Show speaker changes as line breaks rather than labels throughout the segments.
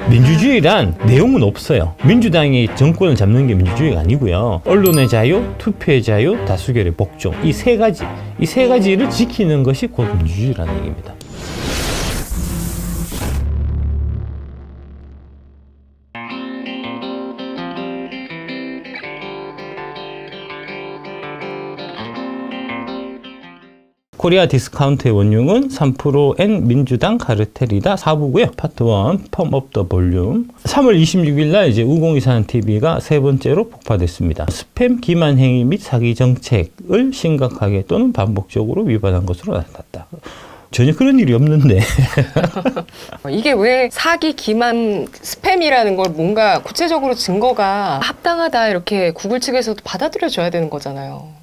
민주주의란 내용은 없어요. 민주당이 정권을 잡는 게 민주주의가 아니고요. 언론의 자유, 투표의 자유, 다수결의 복종. 이 세 가지를 지키는 것이 곧 민주주의라는 얘기입니다. 코리아 디스카운트의 원흉은 3%N 민주당 카르텔이다 4부고요. 파트 1, 펌 업 더 볼륨. 3월 26일 날 이제 우공이산TV가 세 번째로 폭파됐습니다. 스팸 기만 행위 및 사기 정책을 심각하게 또는 반복적으로 위반한 것으로 나타났다. 전혀 그런 일이 없는데.
이게 왜 사기, 기만, 스팸이라는 걸 뭔가 구체적으로 증거가 합당하다 이렇게 구글 측에서도 받아들여줘야 되는 거잖아요.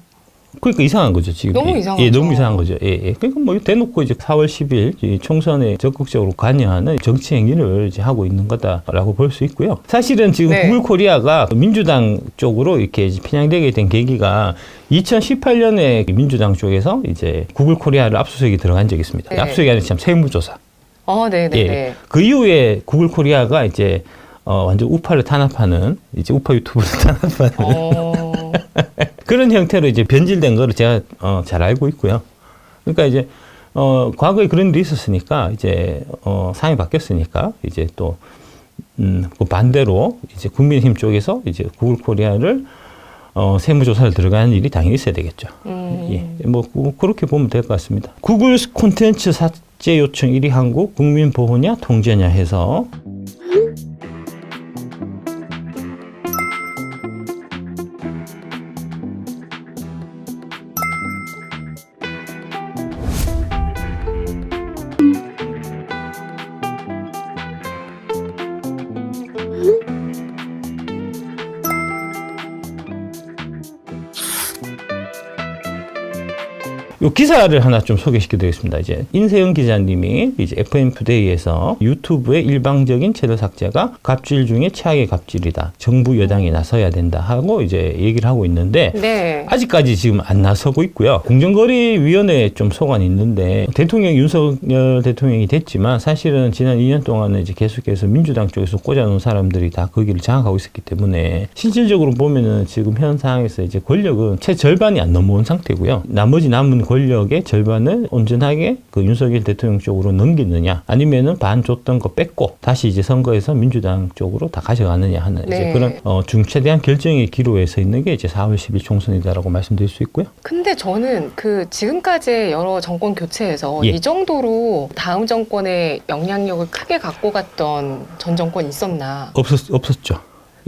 그러니까 이상한 거죠, 지금.
너무 이상하죠.
예, 너무 이상한 거죠. 예. 그러니까 뭐 대놓고 이제 4월 10일 이 총선에 적극적으로 관여하는 정치 행위를 이제 하고 있는 거다라고 볼 수 있고요. 사실은 지금
네.
구글 코리아가 민주당 쪽으로 이렇게 편향되게 된 계기가 2018년에 민주당 쪽에서 이제 구글 코리아를 압수수색이 들어간 적이 있습니다.
네.
압수수색이 아니라 참 세무조사.
네네네.
예. 그 이후에 구글 코리아가 이제 완전 우파를 탄압하는 이제 우파 유튜브를 탄압하는 그런 형태로 이제 변질된 거를 제가 잘 알고 있고요. 그러니까 이제 과거에 그런 일이 있었으니까 이제 상황이 바뀌었으니까 이제 또 그 반대로 이제 국민의힘 쪽에서 이제 구글 코리아를 세무조사를 들어가는 일이 당연히 있어야 되겠죠. 예, 뭐 그렇게 보면 될 것 같습니다. 구글 콘텐츠 삭제 요청 1위 한국 국민 보호냐 통제냐 해서. 요 기사를 하나 좀 소개시켜 드리겠습니다. 이제 인세영 기자님이 이제 FM 투데이에서 유튜브의 일방적인 채널 삭제가 갑질 중에 최악의 갑질이다. 정부 여당이 나서야 된다 하고 이제 얘기를 하고 있는데
네.
아직까지 지금 안 나서고 있고요. 공정거래위원회에 좀 소관이 있는데 대통령 윤석열 대통령이 됐지만 사실은 지난 2년 동안은 이제 계속해서 민주당 쪽에서 꽂아놓은 사람들이 다 거기를 장악하고 있었기 때문에 실질적으로 보면은 지금 현 상황에서 이제 권력은 채 절반이 안 넘어온 상태고요. 나머지 남은 권력의 절반을 온전하게 그 윤석열 대통령 쪽으로 넘기느냐 아니면은 반 줬던 거 뺏고 다시 이제 선거에서 민주당 쪽으로 다 가져가느냐 하는
네.
이제 그런 중차대한 결정의 기로에 서 있는 게 이제 4월 10일 총선이다라고 말씀드릴 수 있고요.
근데 저는 그 지금까지 여러 정권 교체에서
예.
이 정도로 다음 정권의 영향력을 크게 갖고 갔던 전 정권이 있었나?
없었죠.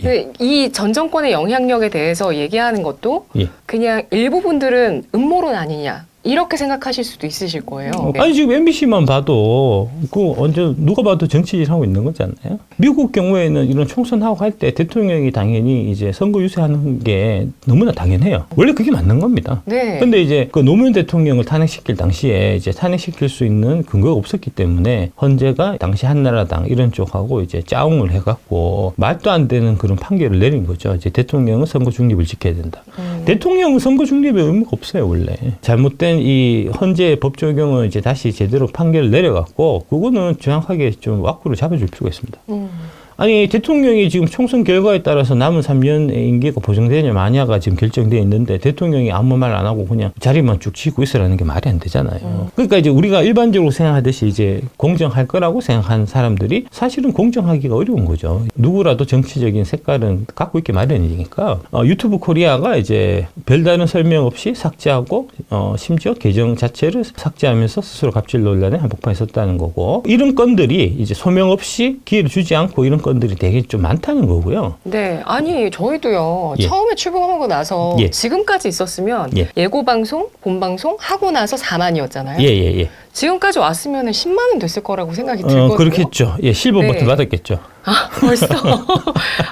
예.
이 전 정권의 영향력에 대해서 얘기하는 것도
예.
그냥 일부분들은 음모론 아니냐 이렇게 생각하실 수도 있으실 거예요.
아니 지금 MBC만 봐도 그 언제 누가 봐도 정치질 하고 있는 거잖아요. 미국 경우에는 이런 총선하고 할 때 대통령이 당연히 이제 선거 유세하는 게 너무나 당연해요. 원래 그게 맞는 겁니다.
네.
근데 이제 그 노무현 대통령을 탄핵시킬 당시에 이제 탄핵시킬 수 있는 근거가 없었기 때문에 헌재가 당시 한나라당 이런 쪽하고 이제 짜웅을 해갖고 말도 안 되는 그런 판결을 내린 거죠. 이제 대통령은 선거 중립을 지켜야 된다. 대통령은 선거 중립에 의무가 없어요, 원래. 잘못된 이 헌재 법 적용을 이제 다시 제대로 판결을 내려갖고 그거는 정확하게 좀 와꾸를 잡아줄 필요가 있습니다. 아니 대통령이 지금 총선 결과에 따라서 남은 3년의 임기가 보장되냐 마냐가 지금 결정되어 있는데 대통령이 아무 말 안 하고 그냥 자리만 쭉 지고 있으라는 게 말이 안 되잖아요. 그러니까 이제 우리가 일반적으로 생각하듯이 이제 공정할 거라고 생각하는 사람들이 사실은 공정하기가 어려운 거죠. 누구라도 정치적인 색깔은 갖고 있기 마련이니까 유튜브 코리아가 이제 별다른 설명 없이 삭제하고 심지어 계정 자체를 삭제하면서 스스로 갑질 논란에 한복판했었다는 거고 이런 건들이 이제 소명 없이 기회를 주지 않고 이런 건들이 되게 좀 많다는 거고요.
네, 아니 저희도요.
예.
처음에 출범하고 나서
예.
지금까지 있었으면
예.
예고 방송, 본 방송 하고 나서 4만이었잖아요.
예.
지금까지 왔으면 10만 원 됐을 거라고 생각이 들거든요.
그렇겠죠. 예, 실버
네.
버튼 받았겠죠.
아, 벌써.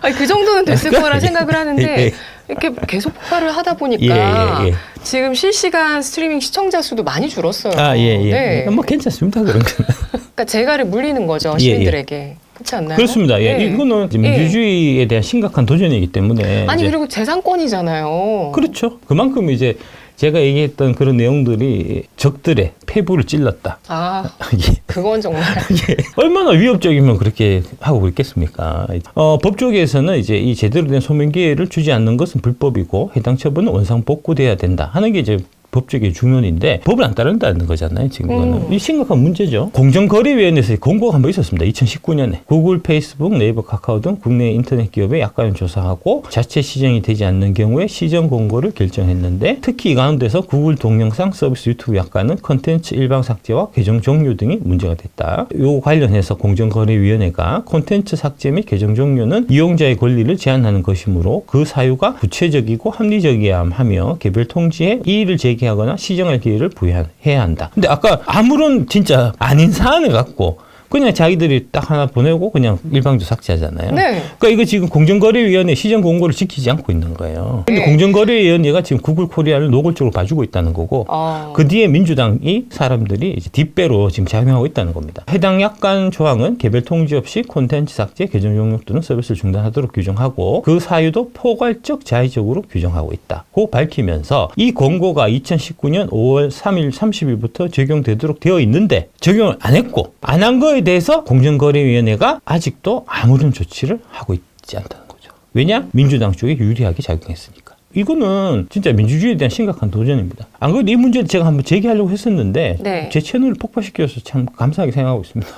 아니, 그 정도는 됐을 거라 생각을 하는데
예.
이렇게 계속 폭발을 하다 보니까
예.
지금 실시간 스트리밍 시청자 수도 많이 줄었어요.
예.
네.
뭐 괜찮습니다. 그런 건.
그러니까 재갈을 물리는 거죠, 시민들에게. 그렇지 않나요?
그렇습니다. 예.
네.
이거는 이제 민주주의에 대한 심각한 도전이기 때문에
아니
이제
그리고 재산권이잖아요.
그렇죠. 그만큼 이제 제가 얘기했던 그런 내용들이 적들의 폐부를 찔렀다.
아,
예.
그건 정말.
예. 얼마나 위협적이면 그렇게 하고 있겠습니까? 법조계에서는 이제 이 제대로 된 소명 기회를 주지 않는 것은 불법이고 해당 처분은 원상 복구돼야 된다 하는 게 이제 법적인 중론인데 법을 안 따른다는 거잖아요. 지금 이거는. 이 심각한 문제죠. 공정거래위원회에서 공고가 한번 있었습니다. 2019년에. 구글, 페이스북, 네이버, 카카오 등 국내 인터넷 기업의 약관을 조사하고 자체 시정이 되지 않는 경우에 시정 공고를 결정했는데 특히 이 가운데서 구글 동영상 서비스 유튜브 약관은 콘텐츠 일방 삭제와 계정 종료 등이 문제가 됐다. 요 관련해서 공정거래위원회가 콘텐츠 삭제 및 계정 종료는 이용자의 권리를 제한하는 것이므로 그 사유가 구체적이고 합리적이어야 하며 개별 통지에 이의를 제기하거나 시정할 기회를 부여해야 한다. 근데 아까 아무런 진짜 아닌 사안을 갖고 그냥 자기들이 딱 하나 보내고 그냥 일방적으로 삭제하잖아요.
네.
그러니까 이거 지금 공정거래위원회 시정 공고를 지키지 않고 있는 거예요. 근데
네.
공정거래위원회가 지금 구글 코리아를 노골적으로 봐주고 있다는 거고 그 뒤에 민주당이 사람들이 이제 뒷배로 지금 작용하고 있다는 겁니다. 해당 약관 조항은 개별 통지 없이 콘텐츠 삭제, 계정 종료 또는 서비스를 중단하도록 규정하고 그 사유도 포괄적 자의적으로 규정하고 있다고 밝히면서 이 공고가 2019년 5월 3일 30일부터 적용되도록 되어 있는데 적용을 안 했고 안 한 거에 대해서 공정거래위원회가 아직도 아무런 조치를 하고 있지 않다는 거죠. 왜냐? 민주당 쪽에 유리하게 작용했으니까. 이거는 진짜 민주주의에 대한 심각한 도전입니다. 안 그래도 이 문제를 제가 한번 제기하려고 했었는데
네.
제 채널을 폭파시켜서 참 감사하게 생각하고 있습니다.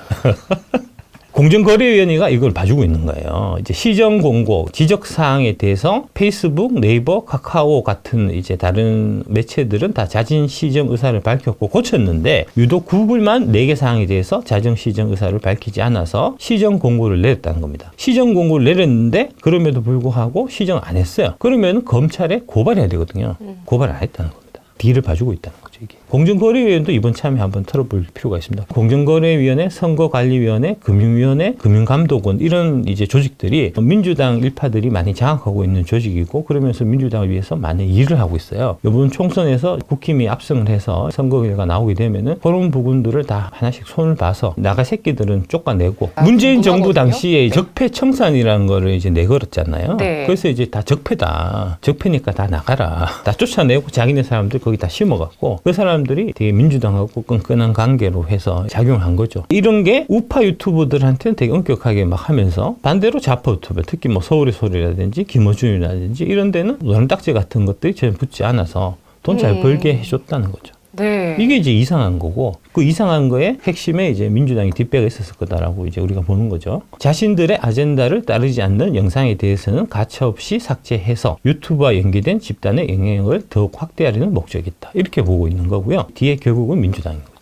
공정거래위원회가 이걸 봐주고 있는 거예요. 이제 시정 공고, 지적 사항에 대해서 페이스북, 네이버, 카카오 같은 이제 다른 매체들은 다 자진 시정 의사를 밝혔고 고쳤는데 유독 구글만 4개 사항에 대해서 자정 시정 의사를 밝히지 않아서 시정 공고를 내렸다는 겁니다. 시정 공고를 내렸는데 그럼에도 불구하고 시정 안 했어요. 그러면 검찰에 고발해야 되거든요. 고발 안 했다는 겁니다. 뒤를 봐주고 있다는 거죠, 이게. 공정거래위원회도 이번 참에 한번 털어볼 필요가 있습니다. 공정거래위원회, 선거관리위원회, 금융위원회, 금융감독원 이런 이제 조직들이 민주당 일파들이 많이 장악하고 있는 조직이고 그러면서 민주당을 위해서 많은 일을 하고 있어요. 이번 총선에서 국힘이 압승을 해서 선거 결과가 나오게 되면은 그런 부분들을 다 하나씩 손을 봐서 나가 새끼들은 쫓아내고 문재인 정부 당시에 적폐청산이라는 거를 이제 내걸었잖아요.
네.
그래서 이제 다 적폐다. 적폐니까 다 나가라. 다 쫓아내고 자기네 사람들 거기 다 심어갖고 그 사람들이 되게 민주당하고 끈끈한 관계로 해서 작용을 한 거죠. 이런 게 우파 유튜버들한테는 되게 엄격하게 막 하면서 반대로 좌파 유튜버 특히 뭐 서울의 소리라든지 김어준이라든지 이런 데는 노란딱지 같은 것들이 전혀 붙지 않아서 돈 잘 벌게 해줬다는 거죠.
네.
이게 이제 이상한 거고 그 이상한 거에 핵심에 이제 민주당이 뒷배가 있었을 거다라고 이제 우리가 보는 거죠. 자신들의 아젠다를 따르지 않는 영상에 대해서는 가차없이 삭제해서 유튜브와 연계된 집단의 영향력을 더욱 확대하려는 목적이 있다. 이렇게 보고 있는 거고요. 뒤에 결국은 민주당인 거죠.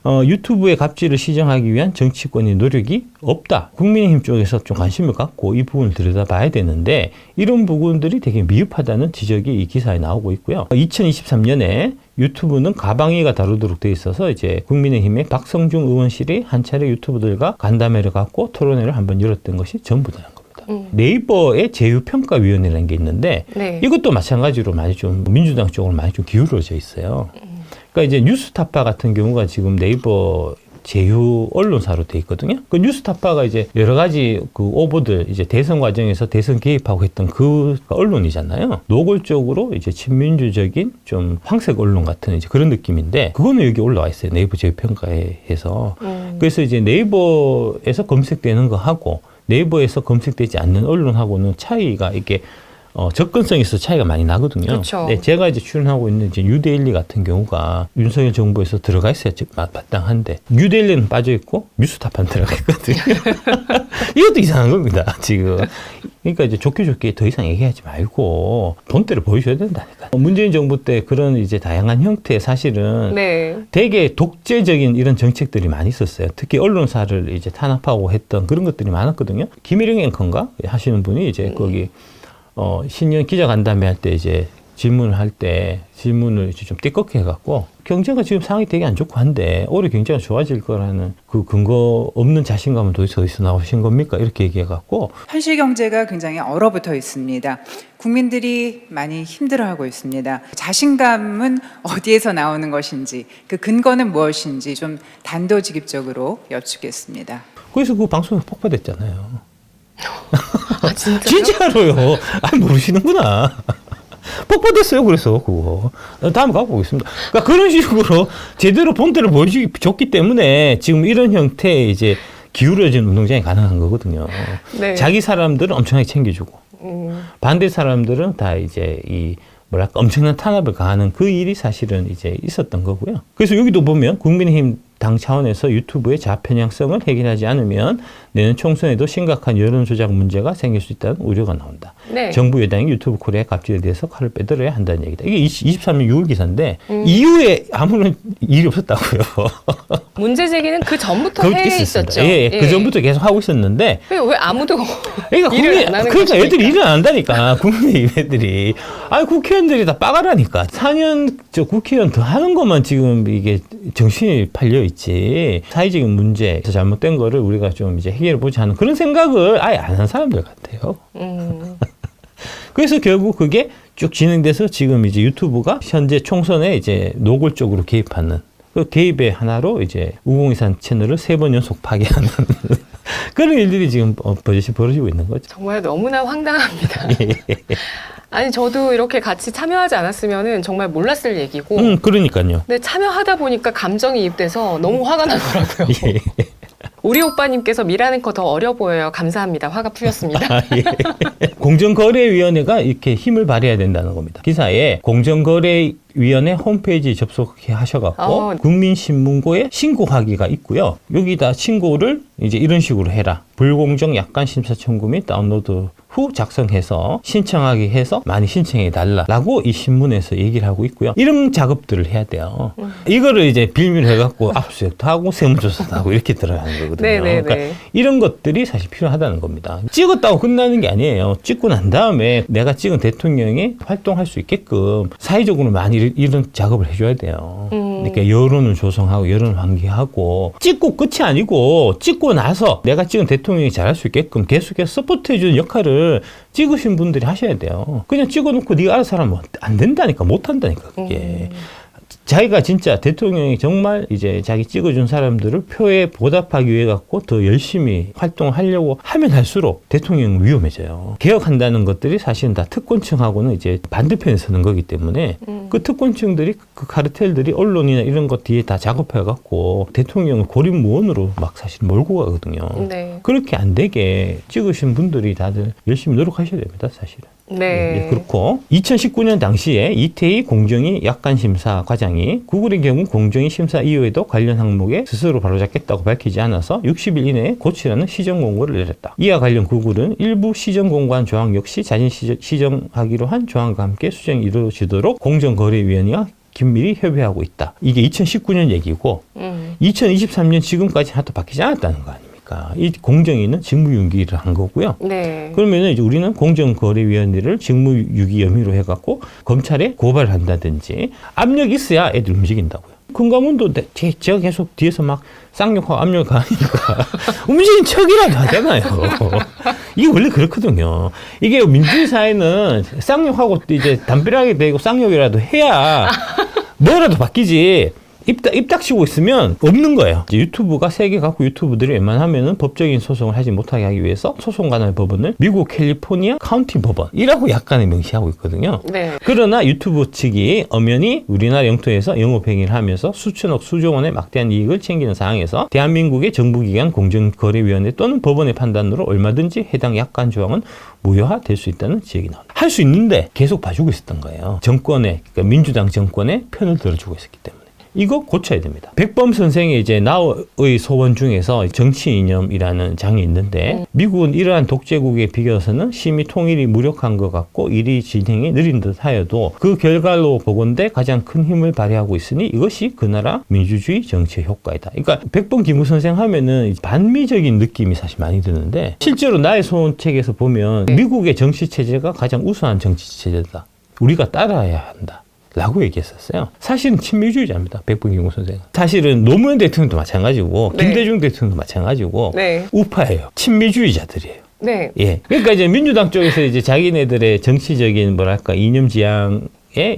유튜브의 갑질을 시정하기 위한 정치권의 노력이 없다. 국민의힘 쪽에서 좀 관심을 갖고 이 부분을 들여다봐야 되는데 이런 부분들이 되게 미흡하다는 지적이 이 기사에 나오고 있고요. 2023년에 유튜브는 가방위가 다루도록 돼 있어서 이제 국민의힘의 박성중 의원실이 한 차례 유튜브들과 간담회를 갖고 토론회를 한번 열었던 것이 전부다는 겁니다. 네이버의 제휴평가위원회라는 게 있는데
네.
이것도 마찬가지로 많이 좀 민주당 쪽으로 많이 좀 기울어져 있어요. 그러니까 이제 뉴스타파 같은 경우가 지금 네이버 제휴 언론사로 돼 있거든요. 그 뉴스타파가 이제 여러 가지 그 오보들 이제 대선 과정에서 대선 개입하고 했던 그 언론이잖아요. 노골적으로 이제 친민주적인 좀 황색 언론 같은 이제 그런 느낌인데 그거는 여기 올라와 있어요. 네이버 제휴 평가에 해서. 그래서 이제 네이버에서 검색되는 거 하고 네이버에서 검색되지 않는 언론하고는 차이가 이게 접근성에 있어서 차이가 많이 나거든요.
그렇죠.
네, 제가 이제 출연하고 있는 이제 뉴데일리 같은 경우가 윤석열 정부에서 들어가 있어야 마땅한데 뉴데일리는 빠져 있고 뉴스타파는 들어가 있거든요. 이것도 이상한 겁니다, 지금. 그러니까 이제 좋게 더 이상 얘기하지 말고 본때를 보여줘야 된다니까. 문재인 정부 때 그런 이제 다양한 형태의 사실은
네.
되게 독재적인 이런 정책들이 많이 있었어요. 특히 언론사를 이제 탄압하고 했던 그런 것들이 많았거든요. 김일영 앵커인가 하시는 분이 이제 거기 신년 기자간담회 할 때 이제 질문을 할 때 질문을 이제 좀 띠껍게 해갖고 경제가 지금 상황이 되게 안 좋고 한데 올해 경제가 좋아질 거라는 그 근거 없는 자신감은 도대체 어디서 나오신 겁니까? 이렇게 얘기해갖고
현실 경제가 굉장히 얼어붙어 있습니다. 국민들이 많이 힘들어하고 있습니다. 자신감은 어디에서 나오는 것인지 그 근거는 무엇인지 좀 단도직입적으로 여쭙겠습니다.
그래서 그 방송이 폭파됐잖아요.
아, 진짜요?
진짜로요. 모르시는구나. 뻑뻑했어요. 그래서 그거 다음에 갖고 오겠습니다. 그러니까 그런 식으로 제대로 본때를 보여줬기 때문에 지금 이런 형태의 이제 기울어진 운동장이 가능한 거거든요.
네.
자기 사람들은 엄청나게 챙겨주고 반대 사람들은 다 이제 이 뭐랄까 엄청난 탄압을 가하는 그 일이 사실은 이제 있었던 거고요. 그래서 여기도 보면 국민의힘 당 차원에서 유튜브의 좌편향성을 해결하지 않으면 내년 총선에도 심각한 여론 조작 문제가 생길 수 있다는 우려가 나온다.
네.
정부 여당이 유튜브 코리아의 갑질에 대해서 칼을 빼들어야 한다는 얘기다. 이게 23년 6월 기사인데 이후에 아무런 일이 없었다고요.
문제 제기는 그 전부터
그렇게
해
있었습니다.
있었죠.
예, 그 전부터 계속 하고 있었는데
왜 아무도
그러니까
일을 안 하는
그러니까
것입니까?
애들이 일을 안 한다니까. 국민의힘 애들이. 아니 국회의원들이 다 빠가라니까. 4년 저 국회의원 더 하는 것만 지금 이게 정신이 팔려 있지. 사회적인 문제에서 잘못된 거를 우리가 좀 이제 해결해 보자 하는 그런 생각을 아예 안 한 사람들 같아요. 그래서 결국 그게 쭉 진행돼서 지금 이제 유튜브가 현재 총선에 이제 노골적으로 개입하는 그 개입의 하나로 이제 우공이산 채널을 3번 연속 파괴하는 그런 일들이 지금 버젓이 벌어지고 있는 거죠.
정말 너무나 황당합니다. 아니 저도 이렇게 같이 참여하지 않았으면은 정말 몰랐을 얘기고.
그러니까요.
근데 참여하다 보니까 감정이 입돼서 너무 화가 나더라고요.
예.
우리 오빠님께서 미라는 거 더 어려 보여요. 감사합니다. 화가 풀렸습니다.
아, 예. 공정거래위원회가 이렇게 힘을 발휘해야 된다는 겁니다. 기사에 공정거래위원회 홈페이지 접속해 하셔갖고 국민신문고에 신고하기가 있고요. 여기다 신고를 이제 이런 식으로 해라. 불공정 약관 심사 청구 및 다운로드 후 작성해서 신청하게 해서 많이 신청해 달라라고 이 신문에서 얘기를 하고 있고요. 이런 작업들을 해야 돼요. 이거를 이제 빌미로 해갖고 압수수색도 하고 세무조사도 하고 이렇게 들어가는 거거든요.
네네네.
그러니까 이런 것들이 사실 필요하다는 겁니다. 찍었다고 끝나는 게 아니에요. 찍고 난 다음에 내가 찍은 대통령이 활동할 수 있게끔 사회적으로 많이 이런 작업을 해줘야 돼요. 그러니까 여론을 조성하고 여론을 환기하고 찍고 끝이 아니고 찍고 나서 내가 찍은 대통령이 잘할 수 있게끔 계속해서 서포트해주는 역할을 찍으신 분들이 하셔야 돼요. 그냥 찍어놓고 네가 알아서 하면 안 된다니까, 못 한다니까 그게. 자기가 진짜 대통령이 정말 이제 자기 찍어준 사람들을 표에 보답하기 위해 갖고 더 열심히 활동을 하려고 하면 할수록 대통령은 위험해져요. 개혁한다는 것들이 사실은 다 특권층하고는 이제 반대편에 서는 거기 때문에 그 특권층들이 그 카르텔들이 언론이나 이런 것 뒤에 다 작업해 갖고 대통령을 고립무원으로 막 사실 몰고 가거든요.
네.
그렇게 안 되게 찍으신 분들이 다들 열심히 노력하셔야 됩니다, 사실은.
네.
예, 그렇고 2019년 당시에 이태희 공정위 약관심사 과장이 구글의 경우 공정위 심사 이후에도 관련 항목에 스스로 바로잡겠다고 밝히지 않아서 60일 이내에 고치라는 시정 공고를 내렸다. 이와 관련 구글은 일부 시정 공고한 조항 역시 자진 시정하기로 한 조항과 함께 수정이 이루어지도록 공정거래위원회와 긴밀히 협의하고 있다. 이게 2019년 얘기고 2023년 지금까지 하나도 바뀌지 않았다는 거 아닙니까? 이 공정위는 직무유기를 한 거고요.
네.
그러면 이제 우리는 공정거래위원회를 직무유기 혐의로 해갖고 검찰에 고발을 한다든지 압력이 있어야 애들 움직인다고요. 금감원도 제가 계속 뒤에서 막 쌍욕하고 압력을 가하니까 움직인 척이라도 하잖아요. 이게 원래 그렇거든요. 이게 민주주의 사회는 쌍욕하고 이제 담벼락에 대고 쌍욕이라도 해야 뭐라도 바뀌지. 입 닥치고 있으면 없는 거예요. 이제 유튜브가 세계 갖고 유튜브들이 웬만하면은 법적인 소송을 하지 못하게 하기 위해서 소송관할 법원을 미국 캘리포니아 카운티 법원이라고 약간의 명시하고 있거든요.
네.
그러나 유튜브 측이 엄연히 우리나라 영토에서 영업행위를 하면서 수천억 수조 원의 막대한 이익을 챙기는 상황에서 대한민국의 정부기관 공정거래위원회 또는 법원의 판단으로 얼마든지 해당 약관 조항은 무효화될 수 있다는 지적이 나옵니다. 할 수 있는데 계속 봐주고 있었던 거예요. 정권의, 그러니까 민주당 정권의 편을 들어주고 있었기 때문에. 이거 고쳐야 됩니다. 백범 선생의 이제 나의 소원 중에서 정치 이념이라는 장이 있는데 미국은 이러한 독재국에 비교해서는 심히 통일이 무력한 것 같고 일이 진행이 느린 듯 하여도 그 결과로 보건대 가장 큰 힘을 발휘하고 있으니 이것이 그 나라 민주주의 정치의 효과이다. 그러니까 백범 김구 선생 하면은 반미적인 느낌이 사실 많이 드는데 실제로 나의 소원 책에서 보면 미국의 정치 체제가 가장 우수한 정치 체제다. 우리가 따라야 한다. 라고 얘기했었어요. 사실은 친미주의자입니다. 백범 김구 선생은. 사실은 노무현 대통령도 마찬가지고
네.
김대중 대통령도 마찬가지고
네.
우파예요. 친미주의자들이에요.
네.
예. 그러니까 이제 민주당 쪽에서 이제 자기네들의 정치적인 뭐랄까 이념 지향에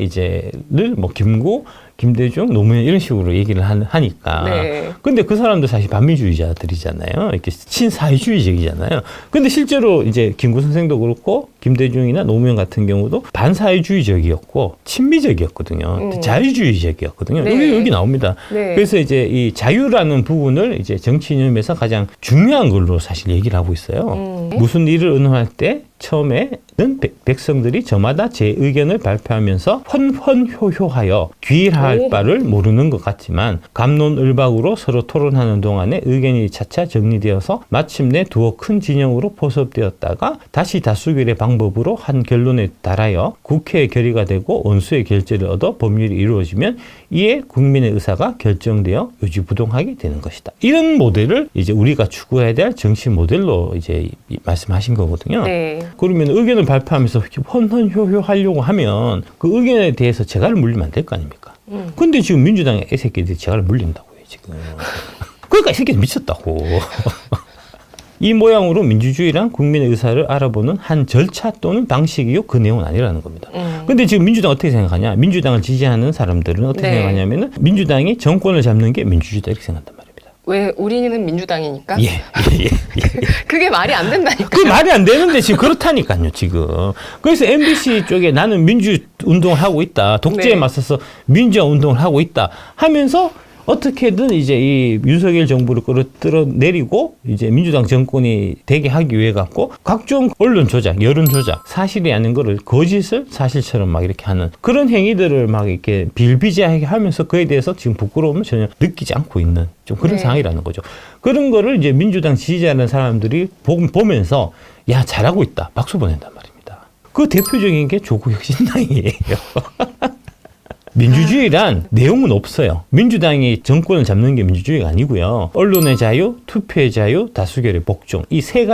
이제를 뭐 김구, 김대중, 노무현 이런 식으로 얘기를 하니까.
네.
근데 그 사람들 사실 반미주의자들이잖아요. 이렇게 친사회주의적이잖아요. 근데 실제로 이제 김구 선생도 그렇고 김대중이나 노무현 같은 경우도 반사회주의적이었고 친미적이었거든요. 자유주의적이었거든요.
네.
여기 나옵니다.
네.
그래서 이제 이 자유라는 부분을 이제 정치 이념에서 가장 중요한 걸로 사실 얘기를 하고 있어요. 무슨 일을 의논할 때 처음에는 백성들이 저마다 제 의견을 발표하면서 헌헌효효하여 귀일할 바를 모르는 것 같지만 갑론을박으로 서로 토론하는 동안에 의견이 차차 정리되어서 마침내 두어 큰 진영으로 포섭되었다가 다시 다수결의 방법으로 한 결론에 달하여 국회의 결의가 되고 원수의 결재를 얻어 법률이 이루어지면 이에 국민의 의사가 결정되어 요지부동하게 되는 것이다. 이런 모델을 이제 우리가 추구해야 될 정치 모델로 이제 말씀하신 거거든요.
네.
그러면 의견을 발표하면서 헌헌효효하려고 하면 그 의견에 대해서 재갈을 물리면 안 될 거 아닙니까? 근데 지금 민주당의 애새끼들이 재갈을 물린다고요, 지금. 그러니까 이 새끼들 미쳤다고. 이 모양으로 민주주의란 국민의 의사를 알아보는 한 절차 또는 방식이요. 그 내용은 아니라는 겁니다. 근데 지금 민주당 어떻게 생각하냐? 민주당을 지지하는 사람들은 어떻게
네.
생각하냐면은 민주당이 정권을 잡는 게 민주주의다 이렇게 생각한단 말입니다.
왜 우리는 민주당이니까?
예.
그게 말이 안 된다니까.
그 말이 안 되는데 지금 그렇다니까요, 지금. 그래서 MBC 쪽에 나는 민주 운동을 하고 있다. 독재에
네.
맞서서 민주화 운동을 하고 있다. 하면서 어떻게든 이제 이 윤석열 정부를 끌어내리고 이제 민주당 정권이 되게 하기 위해 갖고 각종 언론 조작, 여론 조작, 사실이 아닌 거를 거짓을 사실처럼 막 이렇게 하는 그런 행위들을 막 이렇게 비일비재하게 하면서 그에 대해서 지금 부끄러움을 전혀 느끼지 않고 있는 좀 그런
네.
상황이라는 거죠. 그런 거를 이제 민주당 지지하는 사람들이 보면서 야, 잘하고 있다. 박수 보낸단 말입니다. 그 대표적인 게 조국혁신당이에요. 민주주의란 내용은 없어요. 민주당이 정권을 잡는 게 민주주의가 아니고요. 언론의 자유, 투표의 자유, 다수결의 복종. 이 세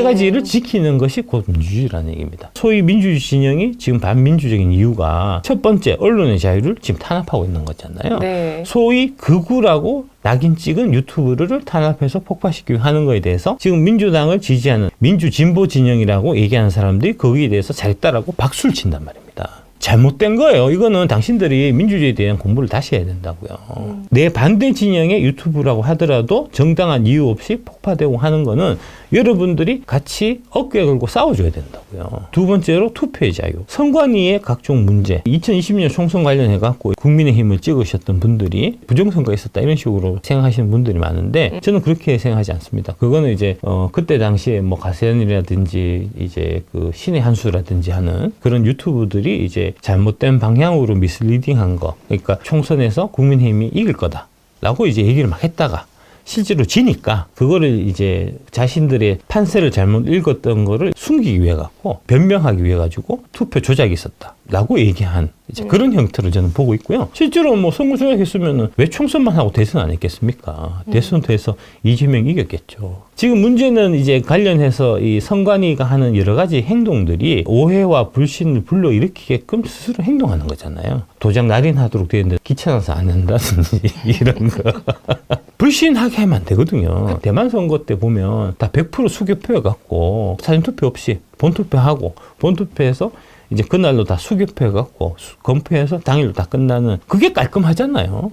가지를 지키는 것이 곧 민주주의라는 얘기입니다. 소위 민주주의 진영이 지금 반민주적인 이유가 첫 번째, 언론의 자유를 지금 탄압하고 있는 거잖아요.
네.
소위 극우라고 낙인 찍은 유튜브를 탄압해서 폭파시키기 하는 거에 대해서 지금 민주당을 지지하는 민주진보 진영이라고 얘기하는 사람들이 거기에 대해서 잘했다라고 박수를 친단 말입니다. 잘못된 거예요. 이거는 당신들이 민주주의에 대한 공부를 다시 해야 된다고요. 내 반대 진영의 유튜브라고 하더라도 정당한 이유 없이 폭파되고 하는 거는 여러분들이 같이 어깨 걸고 싸워줘야 된다고요. 두 번째로 투표의 자유. 선관위의 각종 문제. 2020년 총선 관련해갖고 국민의힘을 찍으셨던 분들이 부정선거가 있었다 이런 식으로 생각하시는 분들이 많은데 저는 그렇게 생각하지 않습니다. 그거는 이제 그때 당시에 뭐 가세연이라든지 이제 그 신의 한수라든지 하는 그런 유튜브들이 이제 잘못된 방향으로 미스리딩한 거. 그러니까 총선에서 국민의힘이 이길 거다라고 이제 얘기를 막 했다가 실제로 지니까 그거를 이제 자신들의 판세를 잘못 읽었던 거를 숨기기 위해 갖고 변명하기 위해 가지고 투표 조작이 있었다라고 얘기한 이제 그런 형태로 저는 보고 있고요. 실제로 뭐 선거 조작했으면은 왜 총선만 하고 대선 안 했겠습니까? 대선도 해서 이재명이 이겼겠죠. 지금 문제는 이제 관련해서 이 선관위가 하는 여러 가지 행동들이 오해와 불신을 불러일으키게끔 스스로 행동하는 거잖아요. 도장 날인하도록 되어 있는데 귀찮아서 안 한다든지 이런 거. 불신하게 하면 안 되거든요. 대만 선거 때 보면 다 100% 수개표해갖고 사전투표 없이 본투표하고 본투표해서 이제 그날로 다 수개표해갖고 검표해서 당일로 다 끝나는 그게 깔끔하잖아요.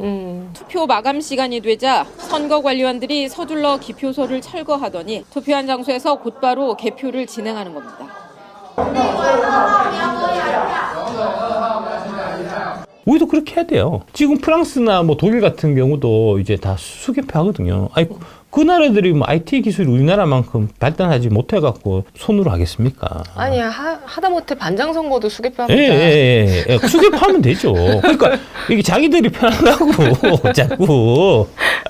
투표 마감 시간이 되자 선거관리원들이 서둘러 기표소를 철거하더니 투표한 장소에서 곧바로 개표를 진행하는 겁니다.
우리도 그렇게 해야 돼요. 지금 프랑스나 뭐 독일 같은 경우도 이제 다 수개표 하거든요. 아니, 그 나라들이 뭐 IT 기술이 우리나라만큼 발달하지 못해갖고 손으로 하겠습니까?
아니 하다못해 반장 선거도 수개표합니다.
예. 수개표하면 되죠. 그러니까 이게 자기들이 편하다고 자꾸.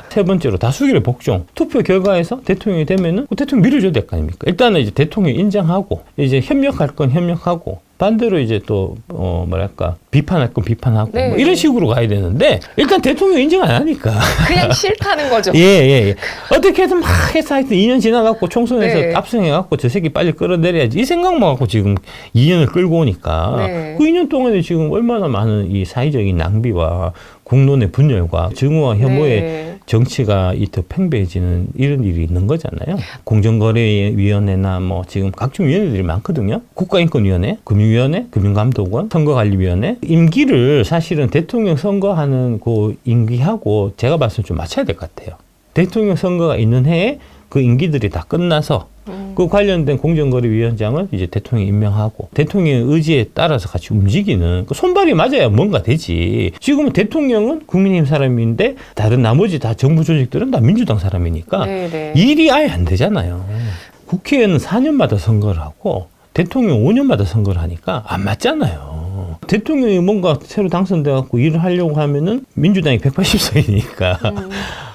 세 번째로 다수결의 복종. 투표 결과에서 대통령이 되면은 그 대통령 밀어줘야 될 거 아닙니까? 일단은 이제 대통령 인정하고 이제 협력할 건 협력하고 반대로 이제 또 뭐랄까 비판할 건 비판하고
네.
뭐 이런 식으로 가야 되는데 일단 대통령 인정 안 하니까.
그냥 싫다는 거죠.
예. 어떻게든 막 해서 하여튼 2년 지나갖고 총선에서
네.
압승해갖고 저 새끼 빨리 끌어내려야지 이 생각만 갖고 지금 2년을 끌고 오니까
네.
그 2년 동안에 지금 얼마나 많은 이 사회적인 낭비와 국론의 분열과 증오와 혐오의
네.
정치가 더 팽배해지는 이런 일이 있는 거잖아요. 공정거래위원회나 뭐 지금 각종 위원회들이 많거든요. 국가인권위원회, 금융위원회, 금융감독원, 선거관리위원회. 임기를 사실은 대통령 선거하는 그 임기하고 제가 봤을 때 좀 맞춰야 될 것 같아요. 대통령 선거가 있는 해에 그 임기들이 다 끝나서 그 관련된 공정거래위원장을 이제 대통령이 임명하고 대통령의 의지에 따라서 같이 움직이는 그 손발이 맞아야 뭔가 되지. 지금은 대통령은 국민의힘 사람인데 다른 나머지 다 정부 조직들은 다 민주당 사람이니까
네네.
일이 아예 안 되잖아요. 국회의원은 4년마다 선거를 하고 대통령 5년마다 선거를 하니까 안 맞잖아요. 대통령이 뭔가 새로 당선돼갖고 일을 하려고 하면은 민주당이 180석이니까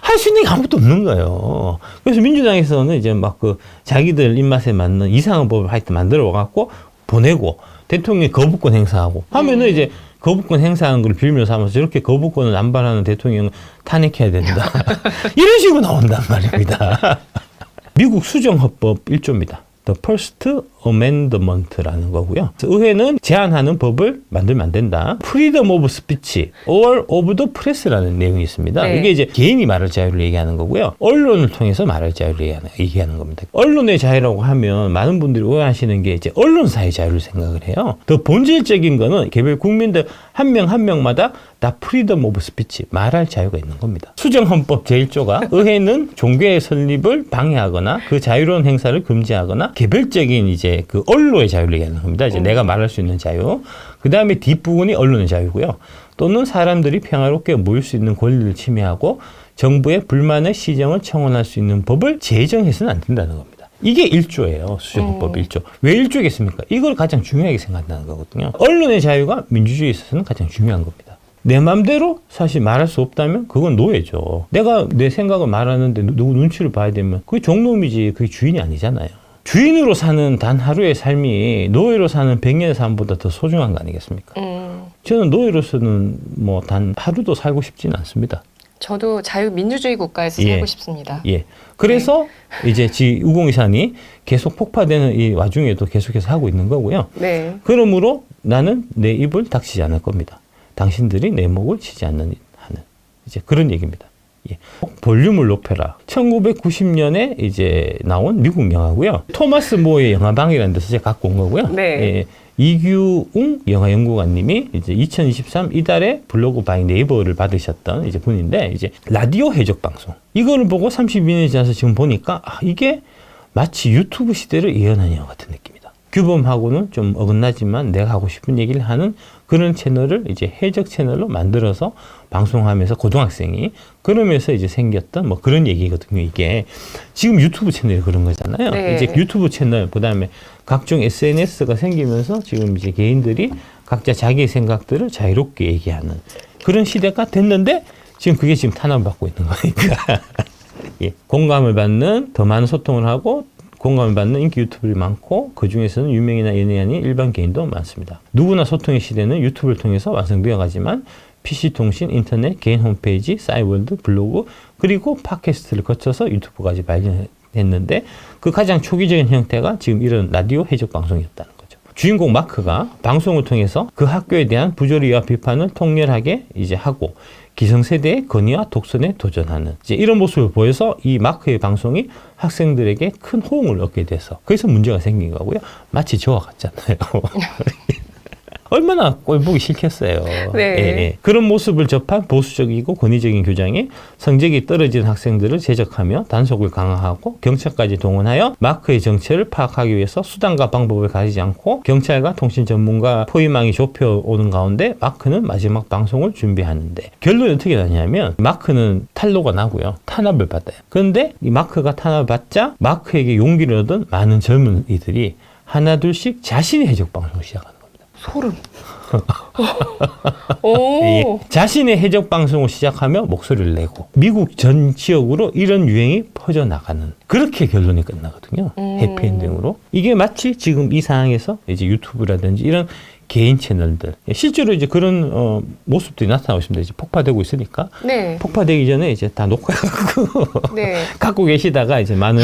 할 수 있는 게 아무것도 없는 거예요. 그래서 민주당에서는 이제 막 그 자기들 입맛에 맞는 이상한 법을 하여튼 만들어 와갖고 보내고 대통령이 거부권 행사하고 하면은 이제 거부권 행사한 걸 빌미로 삼아서 저렇게 거부권을 남발하는 대통령을 탄핵해야 된다. 이런 식으로 나온단 말입니다. 미국 수정헌법 1조입니다. The First Amendment라는 거고요. 의회는 제한하는 법을 만들면 안 된다. Freedom of Speech or of the Press라는 내용이 있습니다.
네.
이게 이제 개인이 말할 자유를 얘기하는 거고요. 언론을 통해서 말할 자유를 얘기하는 겁니다. 언론의 자유라고 하면 많은 분들이 오해하시는 게 이제 언론사의 자유를 생각을 해요. 더 본질적인 거는 개별 국민들 한 명 한 명마다 다 Freedom of Speech, 말할 자유가 있는 겁니다. 수정헌법 제1조가 의회는 종교의 설립을 방해하거나 그 자유로운 행사를 금지하거나 개별적인 이제 그 언론의 자유를 얘기하는 겁니다. 이제 내가 말할 수 있는 자유. 그 다음에 뒷부분이 언론의 자유고요. 또는 사람들이 평화롭게 모일 수 있는 권리를 침해하고 정부의 불만의 시정을 청원할 수 있는 법을 제정해서는 안 된다는 겁니다. 이게 1조예요. 수정헌법 1조. 왜 1조겠습니까? 이걸 가장 중요하게 생각한다는 거거든요. 언론의 자유가 민주주의에 있어서는 가장 중요한 겁니다. 내 맘대로 사실 말할 수 없다면 그건 노예죠. 내가 내 생각을 말하는데 누구 눈치를 봐야 되면 그게 종놈이지 그게 주인이 아니잖아요. 주인으로 사는 단 하루의 삶이 노예로 사는 100년의 삶보다 더 소중한 거 아니겠습니까? 저는 노예로서는 뭐 단 하루도 살고 싶지는 않습니다.
저도 자유민주주의 국가에서
예.
살고 싶습니다.
예. 그래서 이제 우공이산이 계속 폭파되는 이 와중에도 계속해서 하고 있는 거고요.
네.
그러므로 나는 내 입을 닥치지 않을 겁니다. 당신들이 내 목을 치지 않는 하는 이제 그런 얘기입니다. 예. 볼륨을 높여라. 1990년에 이제 나온 미국 영화고요. 토마스 모의 영화방이라는 데서 제가 갖고 온 거고요.
네.
예. 이규웅 영화 연구관님이 이제 2023 이달에 블로그 바이 네이버를 받으셨던 이제 분인데 이제 라디오 해적 방송 이거를 보고 32년이 지나서 지금 보니까 이게 마치 유튜브 시대를 예언한 영화 같은 느낌이다. 규범하고는 좀 어긋나지만 내가 하고 싶은 얘기를 하는 그런 채널을 이제 해적 채널로 만들어서 방송하면서 고등학생이 그러면서 이제 생겼던 뭐 그런 얘기거든요. 이게 지금 유튜브 채널이 그런 거잖아요.
네.
이제 유튜브 채널 그다음에 각종 SNS가 생기면서 지금 이제 개인들이 각자 자기의 생각들을 자유롭게 얘기하는 그런 시대가 됐는데 지금 그게 지금 탄압을 받고 있는 거니까 예. 공감을 받는 더 많은 소통을 하고 공감을 받는 인기 유튜버들이 많고 그중에서는 유명인이나 연예인이 일반 개인도 많습니다. 누구나 소통의 시대는 유튜브를 통해서 완성되어 가지만 PC통신, 인터넷, 개인 홈페이지, 싸이월드, 블로그 그리고 팟캐스트를 거쳐서 유튜브까지 발전했는데 그 가장 초기적인 형태가 지금 이런 라디오 해적 방송이었다는 거죠. 주인공 마크가 방송을 통해서 그 학교에 대한 부조리와 비판을 통렬하게 이제 하고 기성세대의 건의와 독선에 도전하는 이제 이런 모습을 보여서 이 마크의 방송이 학생들에게 큰 호응을 얻게 돼서 그래서 문제가 생긴 거고요. 마치 저와 같잖아요. 얼마나 꼴보기 싫겠어요.
네.
예. 그런 모습을 접한 보수적이고 권위적인 교장이 성적이 떨어진 학생들을 제적하며 단속을 강화하고 경찰까지 동원하여 마크의 정체를 파악하기 위해서 수단과 방법을 가리지 않고 경찰과 통신 전문가 포위망이 좁혀오는 가운데 마크는 마지막 방송을 준비하는데 결론이 어떻게 나냐면 마크는 탄로가 나고요. 탄압을 받아요. 그런데 이 마크가 탄압을 받자 마크에게 용기를 얻은 많은 젊은이들이 하나둘씩 자신의 해적 방송을 시작하는 겁니다.
소름. 오.
예. 자신의 해적 방송을 시작하며 목소리를 내고 미국 전 지역으로 이런 유행이 퍼져나가는 그렇게 결론이 끝나거든요. 해피엔딩으로. 이게 마치 지금 이 상황에서 이제 유튜브라든지 이런 개인 채널들 실제로 이제 그런 모습들이 나타나고 있습니다. 이제 폭파되고 있으니까
네.
폭파되기 전에 이제 다 녹화해갖고
네.
갖고 계시다가 이제 많은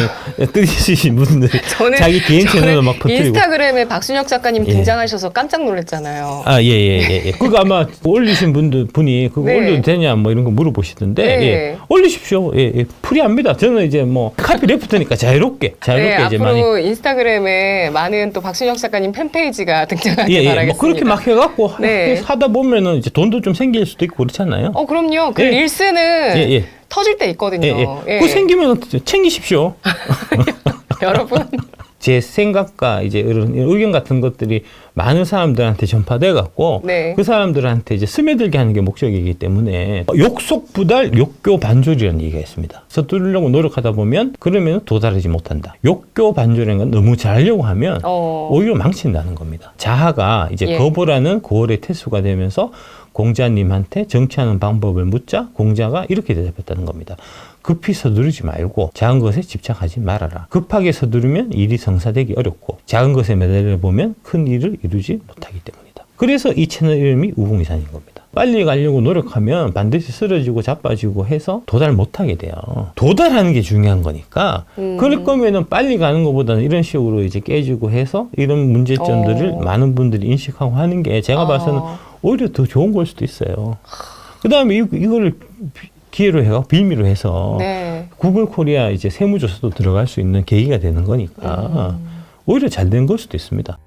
뜻이신 분들
저는
자기 개인 채널을 막 퍼뜨리고
인스타그램에 박순혁 작가님
예.
등장하셔서 깜짝 놀랐잖아요.
예. 그거 아마 올리신 분이 그거
네.
올려도 되냐 뭐 이런 거 물어보시던데
네.
예. 올리십시오. 예. 프리합니다. 저는 이제 뭐 카피 레프트니까 자유롭게
네,
이제
앞으로
많이
인스타그램에 많은 또 박순혁 작가님 팬페이지가 등장하길 바라겠습니다.
뭐 그렇게 막 해갖고
네.
하다 보면은 이제 돈도 좀 생길 수도 있고 그렇잖아요.
그럼요. 그
예.
릴스는
예.
터질 때 있거든요. 예.
그거 생기면 챙기십시오.
여러분.
제 생각과 이제 이런 의견 같은 것들이 많은 사람들한테 전파돼 갖고
네.
그 사람들한테 이제 스며들게 하는 게 목적이기 때문에 욕속부달 욕교 반졸이라는 얘기가 있습니다. 서두르려고 노력하다 보면 그러면 도달하지 못한다. 욕교 반졸이라는 건 너무 잘하려고 하면 오히려 망친다는 겁니다. 자하가 이제
예.
거부라는 고월의 태수가 되면서 공자님한테 정치하는 방법을 묻자 공자가 이렇게 대답했다는 겁니다. 급히 서두르지 말고 작은 것에 집착하지 말아라. 급하게 서두르면 일이 성사되기 어렵고 작은 것에 매달려 보면 큰 일을 이루지 못하기 때문이다. 그래서 이 채널 이름이 우궁이산인 겁니다. 빨리 가려고 노력하면 반드시 쓰러지고 자빠지고 해서 도달 못하게 돼요. 도달하는 게 중요한 거니까 그럴 거면은 빨리 가는 것보다는 이런 식으로 이제 깨지고 해서 이런 문제점들을 많은 분들이 인식하고 하는 게 제가 봐서는 오히려 더 좋은 걸 수도 있어요. 그 다음에 이거를 기회로 해서 빌미로 해서
네.
구글 코리아 이제 세무조사도 들어갈 수 있는 계기가 되는 거니까 오히려 잘 된 걸 수도 있습니다.